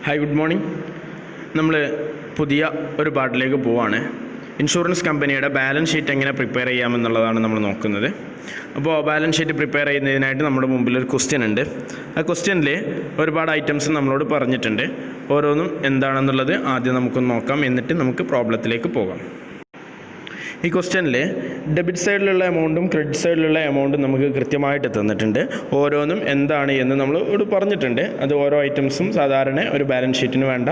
Hi, good morning. നമ്മൾ പുതിയ ഒരു പാർട്ടിലേക്ക് പോവാണ്. ഇൻഷുറൻസ് കമ്പനിയുടെ ബാലൻസ് ഷീറ്റ് എങ്ങനെ പ്രിപ്പയർ ചെയ്യാമെന്നുള്ളതാണ് നമ്മൾ നോക്കുന്നത്. അപ്പോൾ ബാലൻസ് ഷീറ്റ് പ്രിപ്പയർ ചെയ്യുന്നതിനായിട്ട് നമ്മുടെ മുമ്പിൽ ഒരു ക്വസ്റ്റ്യൻ ഉണ്ട്. ആ ക്വസ്റ്റ്യനിൽ ഒരുപാട് ഐറ്റംസ് നമ്മളോട് പറഞ്ഞിട്ടുണ്ട്. ഓരോന്നും എന്താണെന്നുള്ളത് ആദ്യം നമുക്കൊന്ന് നോക്കാം, എന്നിട്ട് നമുക്ക് പ്രോബ്ലത്തിലേക്ക് പോകാം. ഈ ക്വസ്റ്റ്യനിൽ ഡെബിറ്റ് സൈഡിലുള്ള എമൗണ്ടും ക്രെഡിറ്റ് സൈഡിലുള്ള എമൗണ്ടും നമുക്ക് കൃത്യമായിട്ട് തന്നിട്ടുണ്ട്. ഓരോന്നും എന്താണ് എന്ന് നമ്മൾ പറഞ്ഞിട്ടുണ്ട്. അത് ഓരോ ഐറ്റംസും സാധാരണ ഒരു ബാലൻസ് ഷീറ്റിന് വേണ്ട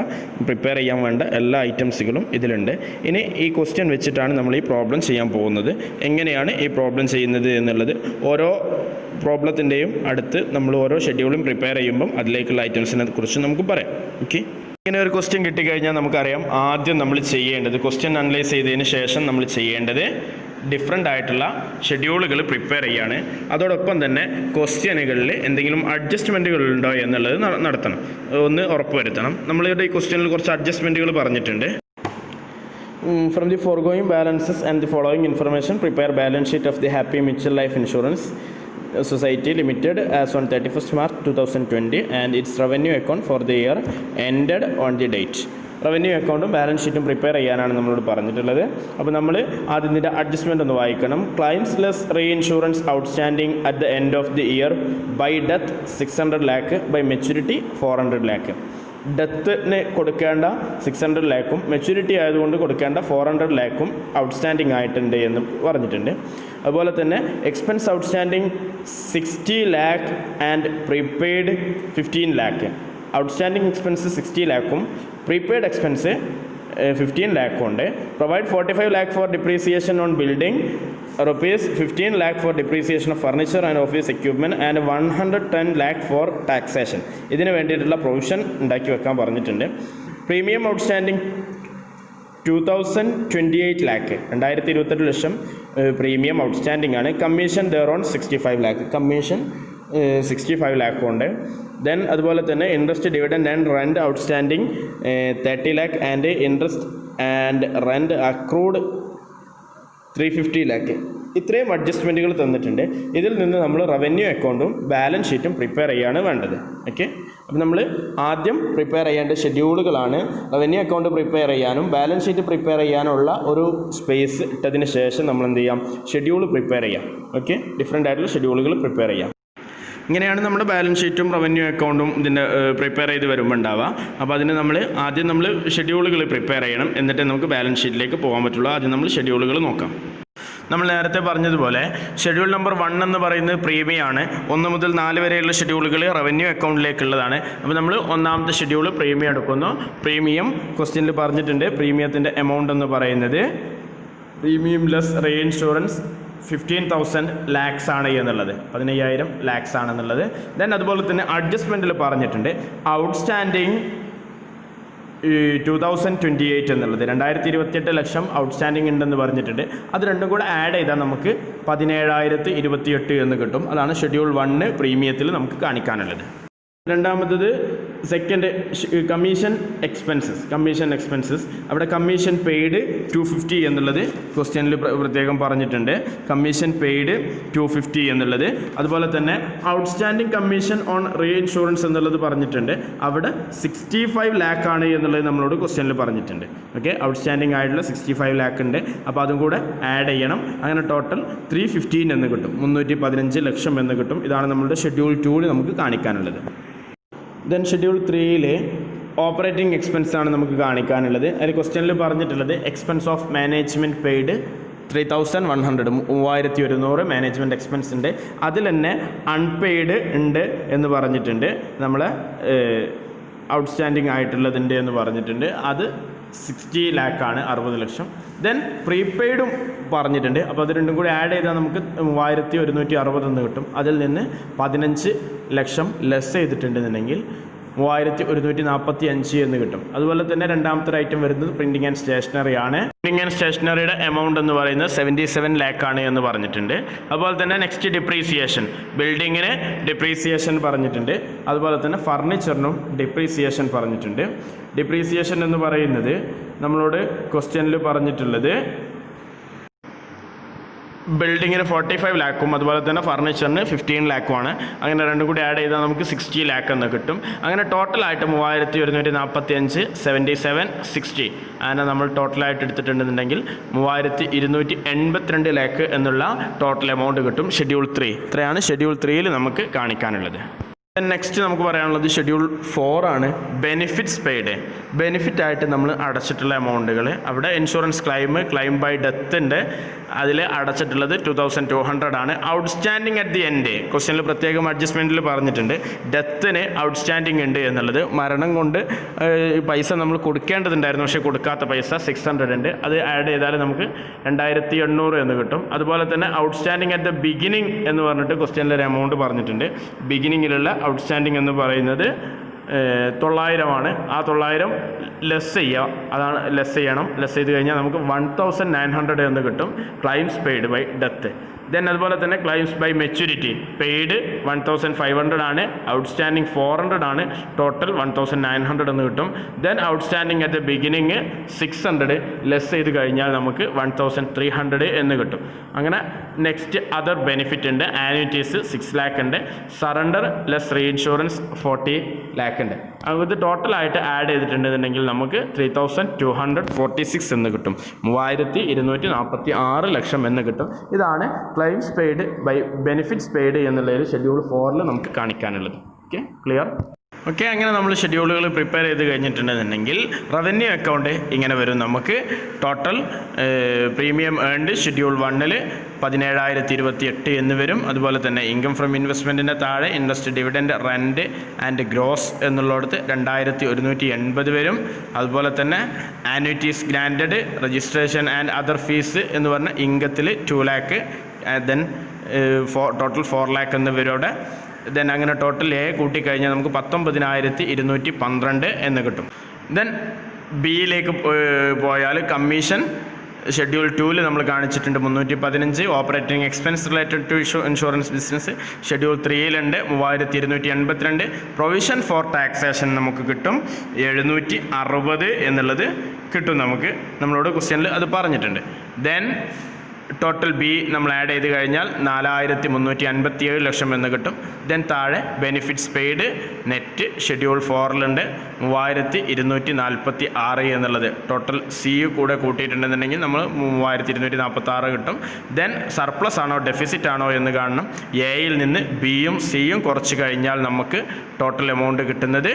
പ്രിപ്പയർ ചെയ്യാൻ വേണ്ട എല്ലാ ഐറ്റംസുകളും ഇതിലുണ്ട്. ഇനി ഈ ക്വസ്റ്റ്യൻ വെച്ചിട്ടാണ് നമ്മൾ ഈ പ്രോബ്ലം ചെയ്യാൻ പോകുന്നത്. എങ്ങനെയാണ് ഈ പ്രോബ്ലം ചെയ്യുന്നത് എന്നുള്ളത് ഓരോ പ്രോബ്ലത്തിൻ്റെയും അടുത്ത് നമ്മൾ ഓരോ ഷെഡ്യൂളും പ്രിപ്പയർ ചെയ്യുമ്പം അതിലേക്കുള്ള ഐറ്റംസിനെ കുറിച്ച് നമുക്ക് പറയാം. ഓക്കെ, ഇങ്ങനെ ഒരു ക്വസ്റ്റ്യൻ കിട്ടിക്കഴിഞ്ഞാൽ നമുക്കറിയാം ആദ്യം നമ്മൾ ചെയ്യേണ്ടത്, ക്വസ്റ്റ്യൻ അനലൈസ് ചെയ്തതിന് ശേഷം നമ്മൾ ചെയ്യേണ്ടത് ഡിഫറെൻ്റ് ആയിട്ടുള്ള ഷെഡ്യൂളുകൾ പ്രിപ്പയർ ചെയ്യാണ്. അതോടൊപ്പം തന്നെ ക്വസ്റ്റ്യനുകളിൽ എന്തെങ്കിലും അഡ്ജസ്റ്റ്മെൻറ്റുകൾ ഉണ്ടോ എന്നുള്ളത് നടത്തണം, ഒന്ന് ഉറപ്പുവരുത്തണം. നമ്മളിവിടെ ഈ ക്വസ്റ്റ്യനിൽ കുറച്ച് അഡ്ജസ്റ്റ്മെൻറ്റുകൾ പറഞ്ഞിട്ടുണ്ട്. From the foregoing balances and the following information, prepare balance sheet of the Happy Mutual Life Insurance Society Limited as on 31st March 2020 and its revenue account for the year ended on the date. Revenue അക്കൗണ്ടും balance ഷീറ്റും prepare ചെയ്യാനാണ് നമ്മളോട് പറഞ്ഞിട്ടുള്ളത്. അപ്പോൾ നമ്മൾ ആദ്യം ഇതിൻ്റെ adjustment ഒന്ന് വായിക്കണം. Claims less reinsurance outstanding at the end of the year by death 600 lakh, by maturity 400 lakh. ഡെത്തിന് കൊടുക്കേണ്ട 600 lakhും മെച്യൂരിറ്റി ആയതുകൊണ്ട് കൊടുക്കേണ്ട 400 lakhും ഔട്ട്സ്റ്റാൻഡിംഗ് ആയിട്ടുണ്ട് എന്ന് പറഞ്ഞിട്ടുണ്ട്. അതുപോലെ തന്നെ expense outstanding 60 lakh and prepaid 15 lakh. Outstanding expense 60 lakhും പ്രീപെയ്ഡ് എക്സ്പെൻസ് 15 lakh ഉണ്ട്. Provide 45 lakh for depreciation on building, ₹15 lakh for depreciation of furniture and office equipment and 110 lakh for taxation. ഇതിന് വേണ്ടിയിട്ടുള്ള പ്രൊവിഷൻ ഉണ്ടാക്കി വെക്കാൻ പറഞ്ഞിട്ടുണ്ട്. പ്രീമിയം ഔട്ട്സ്റ്റാൻഡിംഗ് 2028 lakh, 2028 ലക്ഷം premium outstanding ആണ്. Commission their own 65 lakh, commission 65 lakh ഉണ്ട്. Then അതുപോലെ തന്നെ interest, dividend and rent outstanding 30 lakh and interest and rent accrued 350 lakh. ഇത്രയും അഡ്ജസ്റ്റ്മെൻറ്റുകൾ തന്നിട്ടുണ്ട്. ഇതിൽ നിന്ന് നമ്മൾ റവന്യൂ അക്കൗണ്ടും ബാലൻസ് ഷീറ്റും പ്രിപ്പയർ ചെയ്യാണ് വേണ്ടത്. ഓക്കെ, അപ്പോൾ നമ്മൾ ആദ്യം പ്രിപ്പയർ ചെയ്യേണ്ട ഷെഡ്യൂളുകളാണ്. റവന്യൂ അക്കൗണ്ട് പ്രിപ്പയർ ചെയ്യാനും ബാലൻസ് ഷീറ്റ് പ്രിപ്പയർ ചെയ്യാനുള്ള ഒരു സ്പേസ് ഇട്ടതിന് ശേഷം നമ്മൾ എന്ത് ചെയ്യാം, ഷെഡ്യൂൾ പ്രിപ്പയർ ചെയ്യാം. ഓക്കെ, ഡിഫറെൻ്റ് ആയിട്ടുള്ള ഷെഡ്യൂളുകൾ പ്രിപ്പയർ ചെയ്യാം. ഇങ്ങനെയാണ് നമ്മുടെ ബാലൻസ് ഷീറ്റും റവന്യൂ അക്കൗണ്ടും ഇതിൻ്റെ പ്രിപ്പയർ ചെയ്ത് വരുമ്പോൾ ഉണ്ടാവുക. അപ്പോൾ അതിന് ആദ്യം നമ്മൾ ഷെഡ്യൂളുകൾ പ്രിപ്പയർ ചെയ്യണം, എന്നിട്ട് നമുക്ക് ബാലൻസ് ഷീറ്റിലേക്ക് പോകാൻ പറ്റുള്ളൂ. ആദ്യം നമ്മൾ ഷെഡ്യൂളുകൾ നോക്കാം. നമ്മൾ നേരത്തെ പറഞ്ഞതുപോലെ ഷെഡ്യൂൾ നമ്പർ 1 എന്ന് പറയുന്നത് പ്രീമിയമാണ്. 1 മുതൽ 4 വരെയുള്ള ഷെഡ്യൂളുകൾ റവന്യൂ അക്കൗണ്ടിലേക്കുള്ളതാണ്. അപ്പോൾ നമ്മൾ ഒന്നാമത്തെ ഷെഡ്യൂൾ പ്രീമിയം എടുക്കുന്നു. പ്രീമിയം ക്വസ്റ്റ്യനിൽ പറഞ്ഞിട്ടുണ്ട്. പ്രീമിയത്തിൻ്റെ എമൗണ്ട് എന്ന് പറയുന്നത് premium less re insurance 15,000 lakhs ആണ് എന്നുള്ളത്, 15,000 lakhs ആണെന്നുള്ളത്. ദെൻ അതുപോലെ തന്നെ അഡ്ജസ്റ്റ്മെൻറ്റിൽ പറഞ്ഞിട്ടുണ്ട് ഔട്ട്സ്റ്റാൻഡിങ് 2028 എന്നുള്ളത് 2028 ലക്ഷം ഔട്ട്സ്റ്റാൻഡിങ് ഉണ്ടെന്ന് പറഞ്ഞിട്ടുണ്ട്. അത് രണ്ടും കൂടെ ആഡ് ചെയ്താൽ നമുക്ക് 17,028 എന്ന് കിട്ടും. അതാണ് ഷെഡ്യൂൾ 1 പ്രീമിയത്തിൽ നമുക്ക് കാണിക്കാനുള്ളത്. രണ്ടാമത്തത് സെക്കൻഡ് കമ്മീഷൻ എക്സ്പെൻസസ്. അവിടെ കമ്മീഷൻ പെയ്ഡ് 250 എന്നുള്ളത് ക്വസ്റ്റ്യനിൽ പ്രത്യേകം പറഞ്ഞിട്ടുണ്ട്. കമ്മീഷൻ പെയ്ഡ് 250 എന്നുള്ളത്. അതുപോലെ തന്നെ outstanding commission on re insurance എന്നുള്ളത് പറഞ്ഞിട്ടുണ്ട്. അവിടെ 65 lakh ആണ് എന്നുള്ളത് നമ്മളോട് ക്വസ്റ്റ്യനിൽ പറഞ്ഞിട്ടുണ്ട്. ഓക്കെ, ഔട്ട്സ്റ്റാൻഡിംഗ് ആയിട്ടുള്ള 65 lakh ഉണ്ട്. അപ്പോൾ അതും കൂടെ ആഡ് ചെയ്യണം. അങ്ങനെ ടോട്ടൽ 315 എന്ന് കിട്ടും, 315 ലക്ഷം എന്ന് കിട്ടും. ഇതാണ് നമ്മളുടെ ഷെഡ്യൂൾ 2 നമുക്ക് കാണിക്കാനുള്ളത്. ദെൻ ഷെഡ്യൂൾ 3 ഓപ്പറേറ്റിംഗ് എക്സ്പെൻസ് ആണ് നമുക്ക് കാണിക്കാനുള്ളത്. അതിൽ ക്വസ്റ്റ്യനിൽ പറഞ്ഞിട്ടുള്ളത് expense of management paid 3,100, 3,100 management expense ഉണ്ട്. അതിൽ തന്നെ അൺപെയ്ഡ് ഉണ്ട് എന്ന് പറഞ്ഞിട്ടുണ്ട്. നമ്മൾ ഔട്ട്സ്റ്റാൻഡിംഗ് ആയിട്ടുള്ളതിൻ്റെ എന്ന് പറഞ്ഞിട്ടുണ്ട്. അത് 60 lakh ആണ്, 60 ലക്ഷം. ദെൻ പ്രീപെയ്ഡും പറഞ്ഞിട്ടുണ്ട്. അപ്പോൾ അത് രണ്ടും കൂടി ആഡ് ചെയ്താൽ നമുക്ക് 3,160 എന്ന് കിട്ടും. അതിൽ നിന്ന് 15 ലക്ഷം ലെസ് ചെയ്തിട്ടുണ്ടെന്നുണ്ടെങ്കിൽ 3,145 എന്ന് കിട്ടും. അതുപോലെ തന്നെ രണ്ടാമത്തെ ഐറ്റം വരുന്നത് പ്രിൻറ്റിംഗ് ആൻഡ് സ്റ്റേഷനറി ആണ്. പ്രിൻറ്റിംഗ് ആൻഡ് സ്റ്റേഷനറിയുടെ എമൗണ്ട് എന്ന് പറയുന്നത് 77 lakh ആണ് എന്ന് പറഞ്ഞിട്ടുണ്ട്. അതുപോലെ തന്നെ നെക്സ്റ്റ് ഡിപ്രീസിയേഷൻ, ബിൽഡിങ്ങിന് ഡിപ്രീസിയേഷൻ പറഞ്ഞിട്ടുണ്ട്. അതുപോലെ തന്നെ ഫർണിച്ചറിനും ഡിപ്രീസിയേഷൻ പറഞ്ഞിട്ടുണ്ട്. ഡിപ്രീസിയേഷൻ എന്ന് പറയുന്നത് നമ്മളോട് ക്വസ്റ്റ്യനിൽ പറഞ്ഞിട്ടുള്ളത് ബിൽഡിങ്ങിന് 45 ലാക്കും അതുപോലെ തന്നെ ഫർണിച്ചറിന് 15 ലാക്കുമാണ്. അങ്ങനെ രണ്ടും കൂടി ആഡ് ചെയ്താൽ നമുക്ക് 60 ലാക്ക് എന്ന് കിട്ടും. അങ്ങനെ ടോട്ടലായിട്ട് 3145, 77, 60 അങ്ങനെ നമ്മൾ ടോട്ടലായിട്ട് എടുത്തിട്ടുണ്ടെന്നുണ്ടെങ്കിൽ 3282 ലാക്ക് എന്നുള്ള ടോട്ടൽ എമൗണ്ട് കിട്ടും. ഷെഡ്യൂൾ 3 ഇത്രയാണ് ഷെഡ്യൂൾ 3യിൽ നമുക്ക് കാണിക്കാനുള്ളത്. നെക്സ്റ്റ് നമുക്ക് പറയാനുള്ളത് ഷെഡ്യൂൾ 4 ആണ്. Benefits paid. ബെനിഫിറ്റ് ആയിട്ട് നമ്മൾ അടച്ചിട്ടുള്ള എമൗണ്ടുകൾ അവിടെ ഇൻഷുറൻസ് ക്ലെയിം ബൈ ഡെത്തിൻ്റെ അതിൽ അടച്ചിട്ടുള്ളത് 2200 ആണ്. ഔട്ട്സ്റ്റാൻഡിങ് അറ്റ് ദി എൻഡ് ക്വസ്റ്റ്യനിൽ പ്രത്യേകം അഡ്ജസ്റ്റ്മെൻറ്റിൽ പറഞ്ഞിട്ടുണ്ട് ഡെത്തിന് ഔട്ട്സ്റ്റാൻഡിങ് ഉണ്ട് എന്നുള്ളത്. മരണം കൊണ്ട് പൈസ നമ്മൾ കൊടുക്കേണ്ടതുണ്ടായിരുന്നു, പക്ഷേ കൊടുക്കാത്ത പൈസ 600 ഉണ്ട്. അത് ആഡ് ചെയ്താൽ നമുക്ക് 2800 എന്ന് കിട്ടും. അതുപോലെ തന്നെ ഔട്ട്സ്റ്റാൻഡിങ് അറ്റ് ദ ബിഗിനിങ് എന്ന് പറഞ്ഞിട്ട് ക്വസ്റ്റ്യനിൽ ഒരു എമൗണ്ട് പറഞ്ഞിട്ടുണ്ട്. ബിഗിനിങ്ങിലുള്ള ഔട്ട്സ്റ്റാൻഡിങ് എന്ന് പറയുന്നത് 900 ആണ്. ആ 900 ലെസ് ചെയ്യുക, അതാണ് ലെസ് ചെയ്യണം. ലെസ് ചെയ്ത് കഴിഞ്ഞാൽ നമുക്ക് 1900 എന്ന് കിട്ടും. Claims paid by death. Then അതുപോലെ തന്നെ ക്ലൈംസ് ബൈ മെച്യൂരിറ്റി പെയ്ഡ് 1500 ആണ്. ഔട്ട്സ്റ്റാൻഡിങ് 400 ആണ്. ടോട്ടൽ 1900 എന്ന് കിട്ടും. Then outstanding at the beginning 600 less ചെയ്ത് കഴിഞ്ഞാൽ നമുക്ക് 1300 എന്ന് കിട്ടും. അങ്ങനെ നെക്സ്റ്റ് അതർ ബെനിഫിറ്റ് ഉണ്ട്. ആനുവിറ്റീസ് 6 ലാക്ക് ഉണ്ട്. സറണ്ടർ ലെസ് റീഇൻഷുറൻസ് 40 ലാക്ക് ഉണ്ട്. അത് ടോട്ടലായിട്ട് ആഡ് ചെയ്തിട്ടുണ്ടെന്നുണ്ടെങ്കിൽ നമുക്ക് 3246 എന്ന് കിട്ടും. 3246 ലക്ഷം എന്ന് കിട്ടും. ഇതാണ് claims paid by benefits paid എന്നുള്ളതിൽ ഷെഡ്യൂൾ 4ൽ നമുക്ക് കാണിക്കാനുള്ളത്. Okay, clear? ഓക്കെ, അങ്ങനെ നമ്മൾ ഷെഡ്യൂളുകൾ പ്രിപ്പയർ ചെയ്ത് കഴിഞ്ഞിട്ടുണ്ടെന്നുണ്ടെങ്കിൽ റവന്യൂ അക്കൗണ്ട് ഇങ്ങനെ വരും. നമുക്ക് ടോട്ടൽ പ്രീമിയം ഏൺഡ് ഷെഡ്യൂൾ 1ൽ 17028 എന്ന് വരും. അതുപോലെ തന്നെ ഇൻകം ഫ്രം ഇൻവെസ്റ്റ്മെൻറ്റിൻ്റെ താഴെ invest dividend rent and gross എന്നുള്ളിടത്ത് 2180 വരും. അതുപോലെ തന്നെ annuities granted registration and other fees എന്ന് പറഞ്ഞ ഇൻകത്തിൽ 2 ലാക്ക്. ദെൻ ടോട്ടൽ 4 ലാക്ക് എന്ന് വരും അവിടെ. ദെൻ അങ്ങനെ ടോട്ടൽ കൂട്ടിക്കഴിഞ്ഞാൽ നമുക്ക് 19212 എന്ന് കിട്ടും. ദെൻ ബിയിലേക്ക് പോയാൽ കമ്മീഷൻ ഷെഡ്യൂൾ 2ൽ നമ്മൾ കാണിച്ചിട്ടുണ്ട് 315. Operating expense related to insurance business schedule 3ലുണ്ട് 3282. പ്രൊവിഷൻ ഫോർ ടാക്സേഷൻ നമുക്ക് കിട്ടും 760 എന്നുള്ളത് കിട്ടും. നമുക്ക് നമ്മളോട് ക്വസ്റ്റ്യനിൽ അത് പറഞ്ഞിട്ടുണ്ട്. ദെൻ ടോട്ടൽ ബി നമ്മൾ ആഡ് ചെയ്ത് കഴിഞ്ഞാൽ 4357 ലക്ഷം എന്ന് കിട്ടും. ദെൻ താഴെ ബെനിഫിറ്റ്സ് പെയ്ഡ് നെറ്റ് ഷെഡ്യൂൾ 4ലുണ്ട് 3246 എന്നുള്ളത്. ടോട്ടൽ സി കൂടെ കൂട്ടിയിട്ടുണ്ടെന്നുണ്ടെങ്കിൽ നമ്മൾ 3246 കിട്ടും. ദെൻ സർപ്ലസ് ആണോ ഡെഫിസിറ്റ് ആണോ എന്ന് കാണണം. എയിൽ നിന്ന് ബിയും സിയും കുറച്ച് കഴിഞ്ഞാൽ നമുക്ക് ടോട്ടൽ എമൗണ്ട് കിട്ടുന്നത്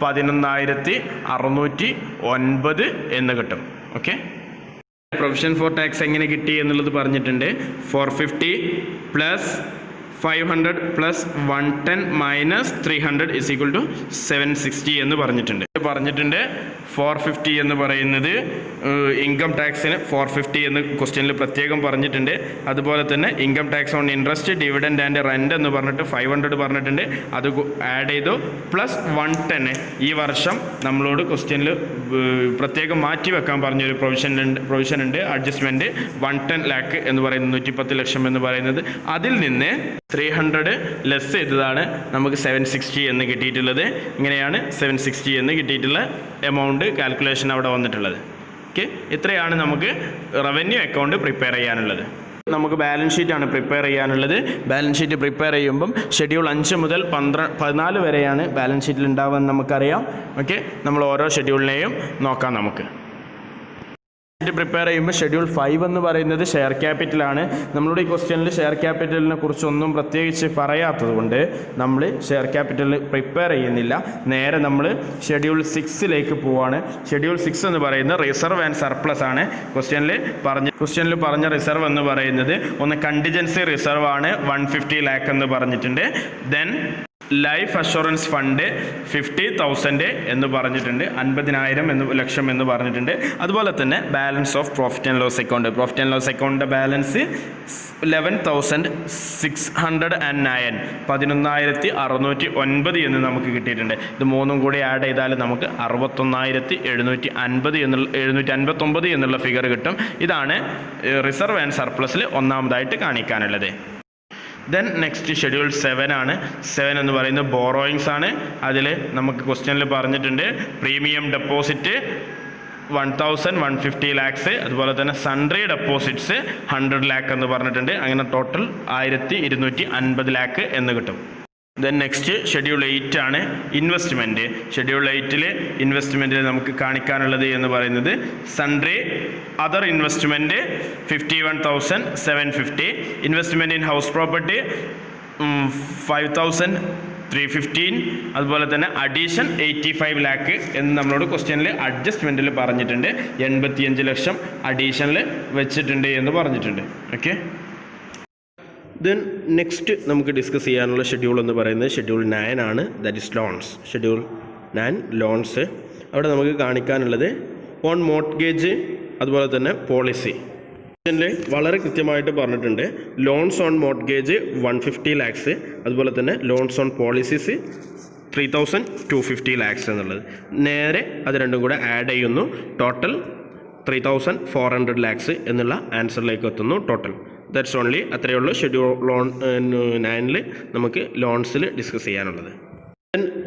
11609 എന്ന് കിട്ടും. ഓക്കെ, പ്രൊവിഷൻ ഫോർ ടാക്സ് എങ്ങനെ കിട്ടി എന്നുള്ളത് പറഞ്ഞിട്ടുണ്ട്. 450 plus 500 plus 110 minus 300 is equal to 760 എന്ന് പറഞ്ഞിട്ടുണ്ട്. 450 എന്ന് പറയുന്നത് ഇൻകം ടാക്സിന് 450 എന്ന് ക്വസ്റ്റ്യനിൽ പ്രത്യേകം പറഞ്ഞിട്ടുണ്ട്. അതുപോലെ തന്നെ income tax on interest dividend and rent എന്ന് പറഞ്ഞിട്ട് 500 പറഞ്ഞിട്ടുണ്ട്. അത് ആഡ് ചെയ്തു. പ്ലസ് 110 ഈ വർഷം നമ്മളോട് ക്വസ്റ്റ്യനിൽ പ്രത്യേകം മാറ്റി വെക്കാൻ പറഞ്ഞൊരു പ്രൊവിഷൻ ഉണ്ട്. അഡ്ജസ്റ്റ്മെൻറ്റ് 110 ലാക്ക് എന്ന് പറയുന്നത് 110 ലക്ഷം എന്ന് പറയുന്നത്. അതിൽ നിന്ന് 300 ലെസ് ചെയ്തതാണ് നമുക്ക് 760 എന്ന് കിട്ടിയിട്ടുള്ളത്. ഇങ്ങനെയാണ് 760 എന്ന് കിട്ടിയിട്ടുള്ള എമൗണ്ട് കാൽക്കുലേഷൻ അവിടെ വന്നിട്ടുള്ളത്. ഓക്കെ, ഇത്രയാണ് നമുക്ക് റവന്യൂ അക്കൗണ്ട് പ്രിപ്പയർ ചെയ്യാനുള്ളത്. നമുക്ക് ബാലൻസ് ഷീറ്റാണ് പ്രിപ്പയർ ചെയ്യാനുള്ളത്. ബാലൻസ് ഷീറ്റ് പ്രിപ്പയർ ചെയ്യുമ്പം ഷെഡ്യൂൾ 5 മുതൽ 14 വരെയാണ് ബാലൻസ് ഷീറ്റിൽ ഉണ്ടാവുക എന്ന് നമുക്കറിയാം. ഓക്കെ, നമ്മൾ ഓരോ ഷെഡ്യൂളിനെയും നോക്കാം. നമുക്ക് പ്രിപ്പയർ ചെയ്യുമ്പോൾ ഷെഡ്യൂൾ 5 എന്ന് പറയുന്നത് ഷെയർ ക്യാപിറ്റലാണ്. നമ്മളുടെ ഈ ക്വസ്റ്റ്യനിൽ ഷെയർ ക്യാപിറ്റലിനെ കുറിച്ചൊന്നും പ്രത്യേകിച്ച് പറയാത്തത് കൊണ്ട് നമ്മൾ ഷെയർ ക്യാപിറ്റൽ പ്രിപ്പയർ ചെയ്യുന്നില്ല. നേരെ നമ്മൾ ഷെഡ്യൂൾ 6ലേക്ക് പോവാണ്. ഷെഡ്യൂൾ 6 എന്ന് പറയുന്നത് റിസർവ് ആൻഡ് സർപ്ലസ് ആണ്. ക്വസ്റ്റ്യനിൽ പറഞ്ഞ റിസർവ് എന്ന് പറയുന്നത് ഒന്ന് കണ്ടിജൻസി റിസർവ് ആണ് 150 ലാക്ക് എന്ന് പറഞ്ഞിട്ടുണ്ട്. ദെൻ ലൈഫ് അഷുറൻസ് ഫണ്ട് 50,000 എന്ന് പറഞ്ഞിട്ടുണ്ട്. 50,000 ലക്ഷം എന്ന് പറഞ്ഞിട്ടുണ്ട്. അതുപോലെ തന്നെ balance of profit and loss account. Profit and loss അക്കൗണ്ടിൻ്റെ ബാലൻസ് 11,609 11,609 എന്ന് നമുക്ക് കിട്ടിയിട്ടുണ്ട്. ഇത് മൂന്നും കൂടി ആഡ് ചെയ്താൽ നമുക്ക് 61,759 എന്നുള്ള ഫിഗർ കിട്ടും. ഇതാണ് റിസർവ് ആൻഡ് സർപ്ലസിൽ ഒന്നാമതായിട്ട് കാണിക്കാനുള്ളത്. ദെൻ നെക്സ്റ്റ് ഷെഡ്യൂൾ 7 ആണ്. 7 എന്ന് പറയുന്നത് ബോറോയിങ്സ് ആണ്. അതിൽ നമുക്ക് ക്വസ്റ്റ്യനിൽ പറഞ്ഞിട്ടുണ്ട് പ്രീമിയം ഡെപ്പോസിറ്റ് 1,150 lakhs, അതുപോലെ തന്നെ സൺട്രി ഡെപ്പോസിറ്റ്സ് 100 lakh എന്ന് പറഞ്ഞിട്ടുണ്ട്. അങ്ങനെ ടോട്ടൽ 1,250 lakh എന്ന് കിട്ടും. ദെൻ നെക്സ്റ്റ് ഷെഡ്യൂൾ 8 ആണ് ഇൻവെസ്റ്റ്മെൻറ്റ്. ഷെഡ്യൂൾ 8 ഇൻവെസ്റ്റ്മെൻറ്റിൽ നമുക്ക് കാണിക്കാനുള്ളത് എന്ന് പറയുന്നത് sundry other investment 51,750, investment in house property 5,315, അതുപോലെ തന്നെ അഡീഷൻ 85 lakh എന്ന് നമ്മളോട് ക്വസ്റ്റ്യനിൽ അഡ്ജസ്റ്റ്മെൻറ്റിൽ പറഞ്ഞിട്ടുണ്ട്. 85 ലക്ഷം അഡീഷനിൽ വെച്ചിട്ടുണ്ട് എന്ന് പറഞ്ഞിട്ടുണ്ട്. ഓക്കെ, ദെൻ നെക്സ്റ്റ് നമുക്ക് ഡിസ്കസ് ചെയ്യാനുള്ള ഷെഡ്യൂൾ എന്ന് പറയുന്നത് ഷെഡ്യൂൾ 9 ആണ്. That is loans. Schedule 9 loans. അവിടെ നമുക്ക് കാണിക്കാനുള്ളത് ഓൺ മോർട്ട്ഗേജ് അതുപോലെ തന്നെ പോളിസി. ഇതിൽ വളരെ കൃത്യമായിട്ട് പറഞ്ഞിട്ടുണ്ട് ലോൺസ് ഓൺ മോർട്ട്ഗേജ് 150 lakhs, അതുപോലെ തന്നെ ലോൺസ് ഓൺ പോളിസീസ് 3,250 lakhs എന്നുള്ളത്. നേരെ അത് രണ്ടും കൂടെ ആഡ് ചെയ്യുന്നു. ടോട്ടൽ 3,400 lakhs എന്നുള്ള ആൻസറിലേക്ക് എത്തുന്നു ടോട്ടൽ. That's only. അത്രയേ ഉള്ളൂ ഷെഡ്യൂൾ ലോൺ 9 നമുക്ക് ലോൺസിൽ ഡിസ്കസ് ചെയ്യാനുള്ളത്.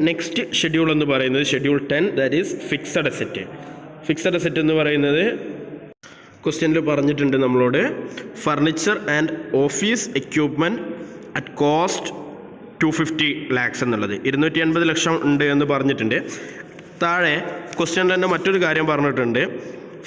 നെക്സ്റ്റ് ഷെഡ്യൂൾ എന്ന് പറയുന്നത് schedule 10, that is fixed asset. Fixed asset എന്ന് പറയുന്നത് ക്വസ്റ്റ്യനിൽ പറഞ്ഞിട്ടുണ്ട് നമ്മളോട് furniture and office equipment at cost 250 lakhs എന്നുള്ളത്. 250 ലക്ഷം ഉണ്ട് എന്ന് പറഞ്ഞിട്ടുണ്ട്. താഴെ ക്വസ്റ്റ്യനിൽ തന്നെ മറ്റൊരു കാര്യം പറഞ്ഞിട്ടുണ്ട്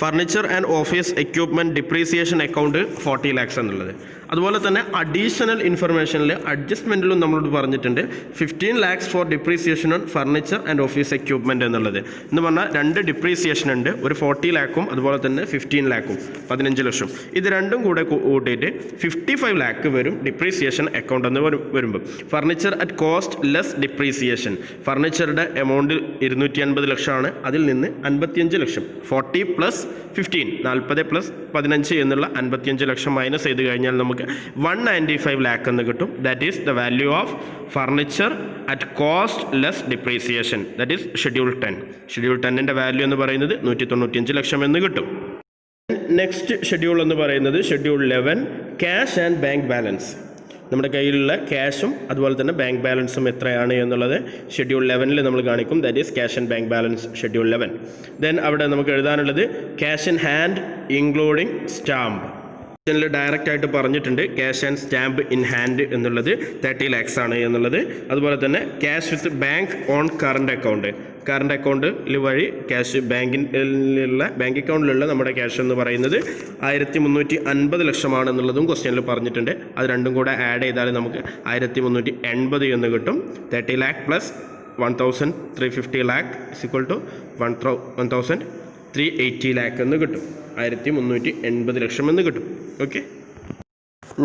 furniture and office equipment depreciation account 40 lakhs എന്നുള്ളത്. അതുപോലെ തന്നെ അഡീഷണൽ ഇൻഫർമേഷനിൽ അഡ്ജസ്റ്റ്മെൻറ്റിലും നമ്മളോട് പറഞ്ഞിട്ടുണ്ട് 15 lakhs for depreciation on furniture and office equipment എന്നുള്ളത്. എന്ന് പറഞ്ഞാൽ 2 ഡിപ്രീസിയേഷൻ ഉണ്ട്, ഒരു 40 lakhും അതുപോലെ തന്നെ 15 lakhും 15 ലക്ഷം. ഇത് രണ്ടും കൂടെ കൂട്ടിയിട്ട് 55 lakh വരും ഡിപ്രീസിയേഷൻ അക്കൗണ്ട് എന്ന് വരുമ്പോൾ. Furniture at cost less depreciation. ഫർണിച്ചറുടെ എമൗണ്ട് 250 ലക്ഷമാണ്, അതിൽ നിന്ന് 55 ലക്ഷം 40 + 15 40 + 15 എന്നുള്ള 55 ലക്ഷം മൈനസ് ചെയ്ത് കഴിഞ്ഞാൽ നമുക്ക് 195 lakh എന്ന് കിട്ടും. That is the value of furniture at cost less depreciation. That is schedule 10. Schedule 10ൻ്റെ വാല്യൂ എന്ന് പറയുന്നത് 195 ലക്ഷം എന്ന് കിട്ടും. നെക്സ്റ്റ് ഷെഡ്യൂൾ എന്ന് പറയുന്നത് schedule 11 cash and bank balance. നമ്മുടെ കയ്യിലുള്ള ക്യാഷും അതുപോലെ തന്നെ ബാങ്ക് ബാലൻസും എത്രയാണ് എന്നുള്ളത് ഷെഡ്യൂൾ 11 നമ്മൾ കാണിക്കും. That is cash and bank balance schedule 11. Then അവിടെ നമുക്ക് എഴുതാനുള്ളത് cash in hand including stamp. ഇതിൽ ഡയറക്റ്റ് ആയിട്ട് പറഞ്ഞിട്ടുണ്ട് cash and stamp in hand എന്നുള്ളത് 30 lakhs ആണ് എന്നുള്ളത്. അതുപോലെ തന്നെ cash with bank on current account. Current അക്കൗണ്ടിൽ വഴി ക്യാഷ് ബാങ്ക് അക്കൗണ്ടിലുള്ള നമ്മുടെ ക്യാഷ് എന്ന് പറയുന്നത് 1,350 ലക്ഷമാണെന്നുള്ളതും ക്വസ്റ്റ്യനിൽ പറഞ്ഞിട്ടുണ്ട്. അത് രണ്ടും കൂടെ ആഡ് ചെയ്താൽ നമുക്ക് 1,380 എന്ന് കിട്ടും. 30 lakh + 1,350 lakh = 1,380 lakh എന്ന് കിട്ടും. 1,380 ലക്ഷം എന്ന് കിട്ടും. ഓക്കെ,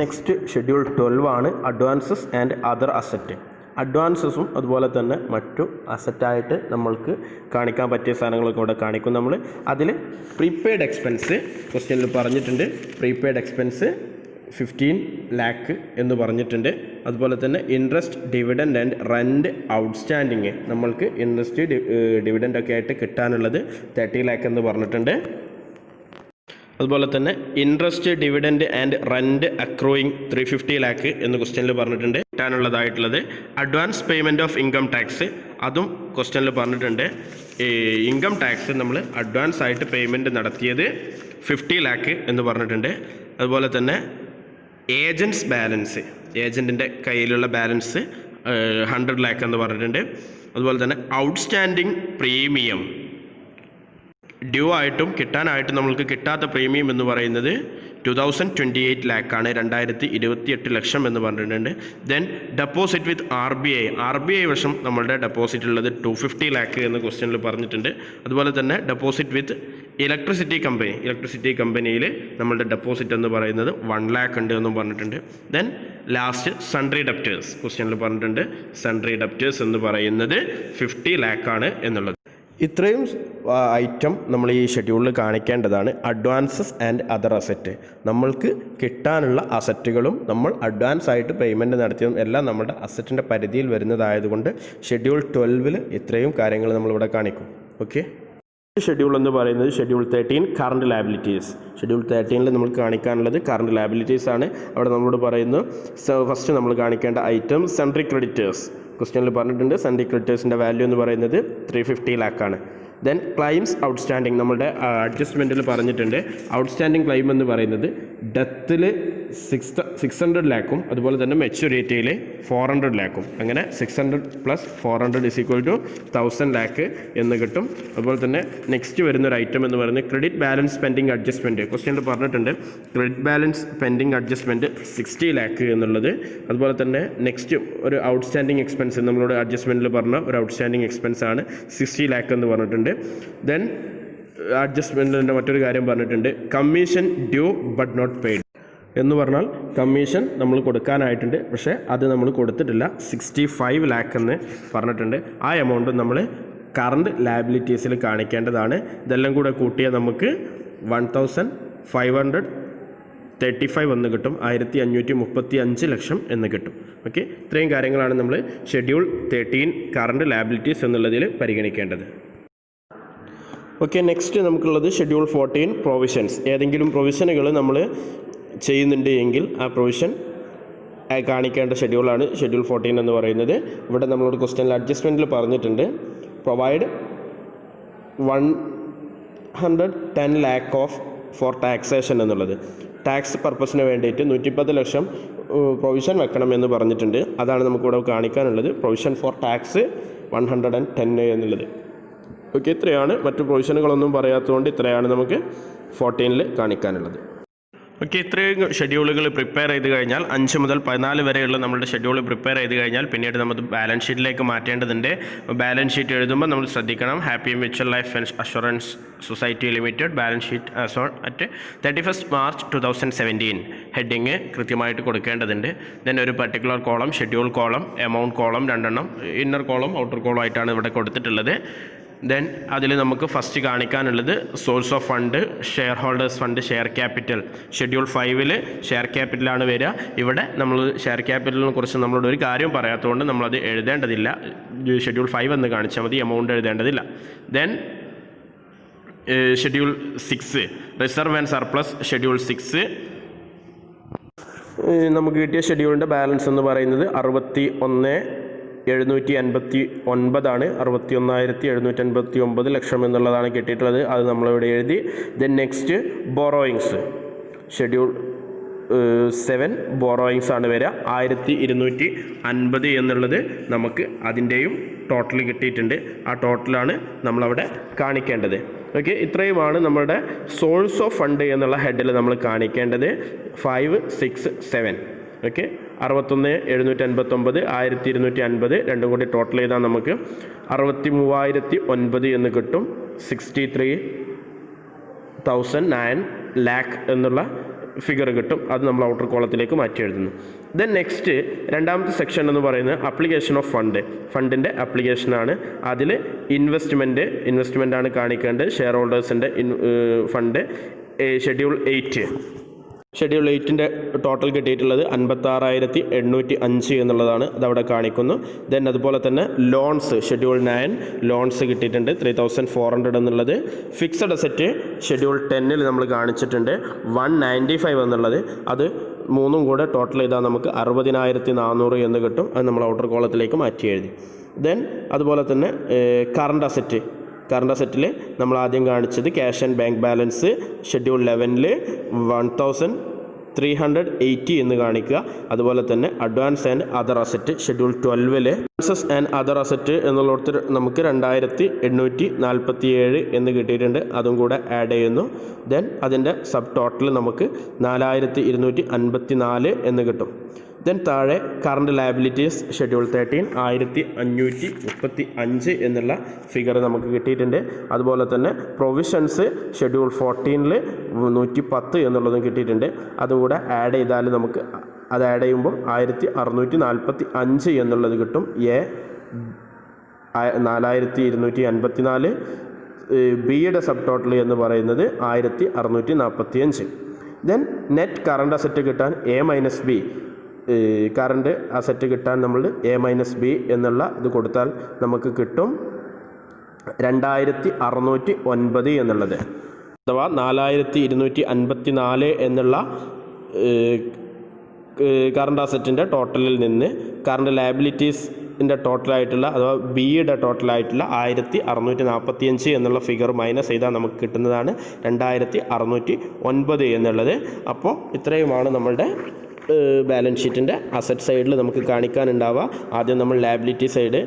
നെക്സ്റ്റ് ഷെഡ്യൂൾ 12 ആണ് അഡ്വാൻസസ് ആൻഡ് അതർ അസറ്റ്. അഡ്വാൻസസും അതുപോലെ തന്നെ മറ്റു അസറ്റായിട്ട് നമ്മൾക്ക് കാണിക്കാൻ പറ്റിയ സാധനങ്ങളൊക്കെ ഇവിടെ കാണിക്കും നമ്മൾ. അതിൽ പ്രീപെയ്ഡ് എക്സ്പെൻസ് ക്വസ്റ്റ്യനിൽ പറഞ്ഞിട്ടുണ്ട്. പ്രീപെയ്ഡ് എക്സ്പെൻസ് 15 lakh എന്ന് പറഞ്ഞിട്ടുണ്ട്. അതുപോലെ തന്നെ interest dividend and rent outstanding നമ്മൾക്ക് ഇൻട്രസ്റ്റ് ഡിവിഡൻ്റ് ഒക്കെ ആയിട്ട് കിട്ടാനുള്ളത് 30 lakh എന്ന് പറഞ്ഞിട്ടുണ്ട്. അതുപോലെ തന്നെ interest dividend and rent accruing 350 lakh എന്ന് ക്വസ്റ്റ്യനിൽ പറഞ്ഞിട്ടുണ്ട്. കിട്ടാനുള്ളതായിട്ടുള്ളത് advance payment of income tax, അതും ക്വസ്റ്റ്യനിൽ പറഞ്ഞിട്ടുണ്ട്. ഇൻകം ടാക്സ് നമ്മൾ അഡ്വാൻസ് ആയിട്ട് പേയ്മെൻറ്റ് നടത്തിയത് 50 lakh എന്ന് പറഞ്ഞിട്ടുണ്ട്. അതുപോലെ തന്നെ ഏജൻറ്റ്സ് ബാലൻസ്, ഏജൻറ്റിൻ്റെ കയ്യിലുള്ള ബാലൻസ് 100 lakh എന്ന് പറഞ്ഞിട്ടുണ്ട്. അതുപോലെ തന്നെ ഔട്ട്സ്റ്റാൻഡിങ് പ്രീമിയം ഡ്യൂ ആയിട്ടും കിട്ടാനായിട്ട് നമ്മൾക്ക് കിട്ടാത്ത പ്രീമിയം എന്ന് പറയുന്നത് 2028 lakh ആണ്, 2028 ലക്ഷം എന്ന് പറഞ്ഞിട്ടുണ്ട്. ദെൻ ഡെപ്പോസിറ്റ് വിത്ത് RBI വശം നമ്മളുടെ ഡെപ്പോസിറ്റ് ഉള്ളത് 250 lakh എന്ന് ക്വസ്റ്റ്യനിൽ പറഞ്ഞിട്ടുണ്ട്. അതുപോലെ തന്നെ ഡെപ്പോസിറ്റ് വിത്ത് ഇലക്ട്രിസിറ്റി കമ്പനിയിൽ നമ്മളുടെ ഡെപ്പോസിറ്റ് എന്ന് പറയുന്നത് 1 lakh ഉണ്ട് എന്നും പറഞ്ഞിട്ടുണ്ട്. ദെൻ ലാസ്റ്റ് സൺട്രി ഡെപ്റ്റേഴ്സ് ക്വസ്റ്റ്യനിൽ പറഞ്ഞിട്ടുണ്ട്. സൺട്രി ഡെപ്റ്റേഴ്സ് എന്ന് പറയുന്നത് 50 lakh ആണ് എന്നുള്ളത്. ഇത്രയും ഐറ്റം നമ്മൾ ഈ ഷെഡ്യൂളിൽ കാണിക്കേണ്ടതാണ്. അഡ്വാൻസസ് ആൻഡ് അതർ അസറ്റ്, നമ്മൾക്ക് കിട്ടാനുള്ള അസറ്റുകളും നമ്മൾ അഡ്വാൻസ് ആയിട്ട് പേയ്മെൻറ്റ് നടത്തിയതും എല്ലാം നമ്മുടെ അസറ്റിൻ്റെ പരിധിയിൽ വരുന്നതായതുകൊണ്ട് ഷെഡ്യൂൾ 12 ഇത്രയും കാര്യങ്ങൾ നമ്മളിവിടെ കാണിക്കും. ഓക്കെ, ഷെഡ്യൂൾ എന്ന് പറയുന്നത് ഷെഡ്യൂൾ 13 കറണ്ട് ലയബിലിറ്റീസ്. ഷെഡ്യൂൾ 13 നമ്മൾ കാണിക്കാനുള്ളത് കറണ്ട് ലയബിലിറ്റീസ് ആണ്. അവിടെ നമ്മളോട് പറയുന്നു ഫസ്റ്റ് നമ്മൾ കാണിക്കേണ്ട ഐറ്റം സൺട്രി ക്രെഡിറ്റേഴ്സ്. ക്വസ്റ്റ്യനിൽ പറഞ്ഞിട്ടുണ്ട് സൺട്രി ക്രെഡിറ്റേഴ്സിൻ്റെ വാല്യൂ എന്ന് പറയുന്നത് 350 lakh ആണ്. ദെൻ ക്ലെയിംസ് ഔട്ട്സ്റ്റാൻഡിങ് നമ്മളുടെ അഡ്ജസ്റ്റ്മെൻറ്റിൽ പറഞ്ഞിട്ടുണ്ട്. ഔട്ട്സ്റ്റാൻഡിങ് ക്ലെയിം എന്ന് പറയുന്നത് ഡെത്തിൽ 600 ലാക്കും അതുപോലെ തന്നെ മെച്യൂരിറ്റിയിൽ 400 ലാക്കും, അങ്ങനെ 600 + 400 = 1000 ലാക്ക് എന്ന് കിട്ടും. അതുപോലെ തന്നെ നെക്സ്റ്റ് വരുന്നൊരു ഐറ്റം എന്ന് പറയുന്നത് ക്രെഡിറ്റ് ബാലൻസ് പെൻഡിങ് അഡ്ജസ്റ്റ്മെൻറ്റ്. ക്വസ്റ്റ്യനിൽ പറഞ്ഞിട്ടുണ്ട് credit balance pending adjustment 60 lakh എന്നുള്ളത്. അതുപോലെ തന്നെ നെക്സ്റ്റ് ഒരു ഔട്ട്സ്റ്റാൻഡിങ് എക്സ്പെൻസ് നമ്മളോട് അഡ്ജസ്റ്റ്മെൻറ്റിൽ പറഞ്ഞ ഒരു ഔട്ട്സ്റ്റാൻഡിങ് എക്സ്പെൻസ് ആണ് 60 ലാക്ക് എന്ന് പറഞ്ഞിട്ടുണ്ട്. ദെൻ അഡ്ജസ്റ്റ്മെൻറ്റിൻ്റെ മറ്റൊരു കാര്യം പറഞ്ഞിട്ടുണ്ട് commission due but not paid എന്ന് പറഞ്ഞാൽ കമ്മീഷൻ നമ്മൾ കൊടുക്കാനായിട്ടുണ്ട്, പക്ഷേ അത് നമ്മൾ കൊടുത്തിട്ടില്ല. 65 ലാക്ക് എന്ന് പറഞ്ഞിട്ടുണ്ട്. ആ എമൗണ്ട് നമ്മൾ കറണ്ട് ലയബിലിറ്റീസിൽ കാണിക്കേണ്ടതാണ്. ഇതെല്ലാം കൂടെ കൂട്ടിയാൽ നമുക്ക് 1535 എന്ന് കിട്ടും. 1535 ലക്ഷം എന്ന് കിട്ടും. ഓക്കെ, ഇത്രയും കാര്യങ്ങളാണ് നമ്മൾ ഷെഡ്യൂൾ 13 കറണ്ട് ലയബിലിറ്റീസ് എന്നുള്ളതിൽ പരിഗണിക്കേണ്ടത്. ഓക്കെ, നെക്സ്റ്റ് നമുക്കുള്ളത് ഷെഡ്യൂൾ 14 പ്രൊവിഷൻസ്. ഏതെങ്കിലും പ്രൊവിഷനുകൾ നമ്മൾ ചെയ്യുന്നുണ്ട് എങ്കിൽ ആ പ്രൊവിഷൻ കാണിക്കേണ്ട ഷെഡ്യൂളാണ് ഷെഡ്യൂൾ 14 എന്ന് പറയുന്നത്. ഇവിടെ നമ്മളോട് ക്വസ്റ്റ്യനിൽ അഡ്ജസ്റ്റ്മെൻറ്റിൽ പറഞ്ഞിട്ടുണ്ട് പ്രൊവൈഡ് 110 ലാക്ക് ഫോർ ടാക്സേഷൻ എന്നുള്ളത്. ടാക്സ് പർപ്പസിന് വേണ്ടിയിട്ട് 110 ലക്ഷം പ്രൊവിഷൻ വെക്കണമെന്ന് പറഞ്ഞിട്ടുണ്ട്. അതാണ് നമുക്കിവിടെ കാണിക്കാനുള്ളത്. പ്രൊവിഷൻ ഫോർ ടാക്സ് 110 എന്നുള്ളത്. ഓക്കെ, ഇത്രയാണ്. മറ്റു പ്രൊവിഷനുകളൊന്നും പറയാത്തതുകൊണ്ട് ഇത്രയാണ് നമുക്ക് 14 കാണിക്കാനുള്ളത്. ഓക്കെ, ഇത്രയും ഷെഡ്യൂളുകൾ പ്രിപ്പയർ ചെയ്ത് കഴിഞ്ഞാൽ 5 മുതൽ 14 വരെയുള്ള നമ്മളുടെ ഷെഡ്യൂൾ പ്രിപ്പയർ ചെയ്ത് കഴിഞ്ഞാൽ പിന്നീട് നമുക്ക് ബാലൻസ് ഷീറ്റിലേക്ക് മാറ്റേണ്ടതുണ്ട്. ബാലൻസ് ഷീറ്റ് എഴുതുമ്പോൾ നമ്മൾ ശ്രദ്ധിക്കണം happy mutual life assurance society limited balance sheet as on at 31 March 2017 heading കൃത്യമായിട്ട് കൊടുക്കേണ്ടതുണ്ട്. ദെൻ ഒരു particular column schedule column amount column 2 എണ്ണം ഇന്നർ കോളം ഔട്ടർ കോളം ആയിട്ടാണ് ഇവിടെ കൊടുത്തിട്ടുള്ളത്. ദെൻ അതിൽ നമുക്ക് ഫസ്റ്റ് കാണിക്കാനുള്ളത് source of fund, shareholders fund, share capital. Schedule 5 share ക്യാപിറ്റലാണ് വരിക. ഇവിടെ നമ്മൾ ഷെയർ ക്യാപിറ്റലിനെ കുറിച്ച് നമ്മളോട് ഒരു കാര്യം പറയാത്തതുകൊണ്ട് നമ്മളത് എഴുതേണ്ടതില്ല. ഷെഡ്യൂൾ 5 എന്ന് കാണിച്ചാൽ മതി, എമൗണ്ട് എഴുതേണ്ടതില്ല. Then schedule 6 reserve and surplus. Schedule 6 നമുക്ക് കിട്ടിയ ഷെഡ്യൂളിൻ്റെ ബാലൻസ് എന്ന് പറയുന്നത് 61,789 ആണ്. 61,789 ലക്ഷം എന്നുള്ളതാണ് കിട്ടിയിട്ടുള്ളത്. അത് നമ്മളിവിടെ എഴുതി. Then next borrowings. Schedule 7 borrowings ആണ് വരിക. 1,250 എന്നുള്ളത് നമുക്ക് അതിൻ്റെയും ടോട്ടൽ കിട്ടിയിട്ടുണ്ട്. ആ ടോട്ടലാണ് നമ്മളവിടെ കാണിക്കേണ്ടത്. ഓക്കെ, ഇത്രയുമാണ് നമ്മുടെ സോഴ്സ് ഓഫ് ഫണ്ട് എന്നുള്ള ഹെഡിൽ നമ്മൾ കാണിക്കേണ്ടത്. 5, 6, 7. ഓക്കെ, 61,789, 1,250 രണ്ടും കൂടി ടോട്ടൽ ചെയ്താൽ നമുക്ക് 63,009 എന്ന് കിട്ടും. 63,009 ലാക്ക് എന്നുള്ള ഫിഗർ കിട്ടും. അത് നമ്മൾ ഔട്ടർ കോളത്തിലേക്ക് മാറ്റി എഴുതുന്നു. ദെൻ നെക്സ്റ്റ് രണ്ടാമത്തെ സെക്ഷൻ എന്ന് പറയുന്നത് അപ്ലിക്കേഷൻ ഓഫ് ഫണ്ട്. ഫണ്ടിൻ്റെ അപ്ലിക്കേഷനാണ്. അതിൽ ഇൻവെസ്റ്റ്മെൻ്റ് ആണ് കാണിക്കേണ്ടത്. ഷെയർ ഹോൾഡേഴ്സിൻ്റെ ഫണ്ട്. ഷെഡ്യൂൾ 8ൻ്റെ ടോട്ടൽ കിട്ടിയിട്ടുള്ളത് 56,805 എന്നുള്ളതാണ്. അതവിടെ കാണിക്കുന്നു. ദെൻ അതുപോലെ തന്നെ ലോൺസ് ഷെഡ്യൂൾ 9 ലോൺസ് കിട്ടിയിട്ടുണ്ട് 3,400 എന്നുള്ളത്. ഫിക്സഡ് അസറ്റ് ഷെഡ്യൂൾ 10 നമ്മൾ കാണിച്ചിട്ടുണ്ട് 195 എന്നുള്ളത്. അത് മൂന്നും കൂടെ ടോട്ടൽ ചെയ്താൽ നമുക്ക് 60,400 എന്ന് കിട്ടും. അത് നമ്മൾ ഔട്ടർ കോളത്തിലേക്ക് മാറ്റി എഴുതി. ദെൻ അതുപോലെ തന്നെ കറണ്ട് അസറ്റിൽ നമ്മൾ ആദ്യം കാണിച്ചത് cash and bank balance. Schedule 11 1,380 എന്ന് കാണിക്കുക. അതുപോലെ തന്നെ advance and other asset schedule 12 advances and other asset എന്നുള്ളിടത്ത് നമുക്ക് 2,847 എന്ന് കിട്ടിയിട്ടുണ്ട്. അതും കൂടെ ആഡ് ചെയ്യുന്നു. ദെൻ അതിൻ്റെ സബ് ടോട്ടൽ നമുക്ക് 4,254 എന്ന് കിട്ടും. ദെൻ താഴെ കറണ്ട് ലയബിലിറ്റീസ് ഷെഡ്യൂൾ 13 1,535 എന്നുള്ള ഫിഗർ നമുക്ക് കിട്ടിയിട്ടുണ്ട്. അതുപോലെ തന്നെ പ്രൊവിഷൻസ് ഷെഡ്യൂൾ 14 110 എന്നുള്ളതും കിട്ടിയിട്ടുണ്ട്. അതുകൂടെ ആഡ് ചെയ്താൽ നമുക്ക് അത് ആഡ് ചെയ്യുമ്പോൾ 1,645 എന്നുള്ളത് കിട്ടും. 4,254. ബിയുടെ സബ് ടോട്ടൽ എന്ന് പറയുന്നത് 1,645. ദെൻ നെറ്റ് കറണ്ട് അസറ്റ് കിട്ടാൻ A-B കറണ്ട് അസറ്റ് കിട്ടാൻ നമ്മൾ A-B എന്നുള്ള ഇത് കൊടുത്താൽ നമുക്ക് കിട്ടും 2,609 എന്നുള്ളത്. അഥവാ 4,254 എന്നുള്ള കറണ്ട് അസറ്റിൻ്റെ ടോട്ടലിൽ നിന്ന് കറണ്ട് ലയബിലിറ്റീസ് ഇതിൻ്റെ ടോട്ടലായിട്ടുള്ള അഥവാ ബിയുടെ ടോട്ടലായിട്ടുള്ള 1645 എന്നുള്ള ഫിഗർ മൈനസ് ചെയ്താൽ നമുക്ക് കിട്ടുന്നതാണ് 2609 എന്നുള്ളത്. അപ്പോൾ ഇത്രയുമാണ് നമ്മളുടെ ബാലൻസ് ഷീറ്റിൻ്റെ അസറ്റ് സൈഡിൽ നമുക്ക് കാണിക്കാനുണ്ടാവുക. ആദ്യം നമ്മൾ ലയബിലിറ്റി സൈഡ്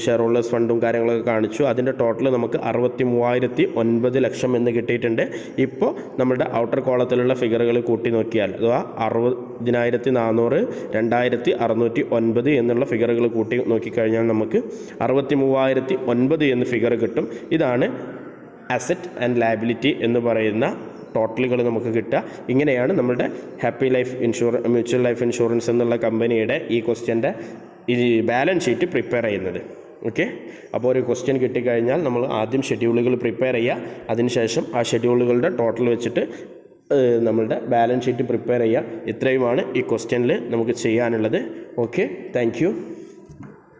ഷെയർ ഹോൾഡേഴ്സ് ഫണ്ടും കാര്യങ്ങളൊക്കെ കാണിച്ചു. അതിൻ്റെ ടോട്ടൽ നമുക്ക് 63,09 ലക്ഷം എന്ന് കിട്ടിയിട്ടുണ്ട്. ഇപ്പോൾ നമ്മുടെ ഔട്ടർ കോളത്തിലുള്ള ഫിഗറുകൾ കൂട്ടി നോക്കിയാൽ അഥവാ 60,400 2609 എന്നുള്ള ഫിഗറുകൾ കൂട്ടി നോക്കിക്കഴിഞ്ഞാൽ നമുക്ക് 63,009 എന്ന ഫിഗർ കിട്ടും. ഇതാണ് അസറ്റ് ആൻഡ് ലയബിലിറ്റി എന്ന് പറയുന്ന ടോട്ടലുകൾ നമുക്ക് കിട്ടുക. ഇങ്ങനെയാണ് നമ്മളുടെ happy life mutual life insurance എന്നുള്ള കമ്പനിയുടെ ഈ ക്വസ്റ്റ്യൻ്റെ ഈ ബാലൻസ് ഷീറ്റ് പ്രിപ്പയർ ചെയ്യുന്നത്. ഓക്കെ, അപ്പോൾ ഒരു ക്വസ്റ്റ്യൻ കിട്ടിക്കഴിഞ്ഞാൽ നമ്മൾ ആദ്യം ഷെഡ്യൂളുകൾ പ്രിപ്പയർ ചെയ്യുക. അതിനുശേഷം ആ ഷെഡ്യൂളുകളുടെ ടോട്ടൽ വെച്ചിട്ട് നമ്മളുടെ ബാലൻസ് ഷീറ്റ് പ്രിപ്പയർ ചെയ്യുക. ഇത്രയുമാണ് ഈ ക്വസ്റ്റ്യനിൽ നമുക്ക് ചെയ്യാനുള്ളത്. Okay, thank you.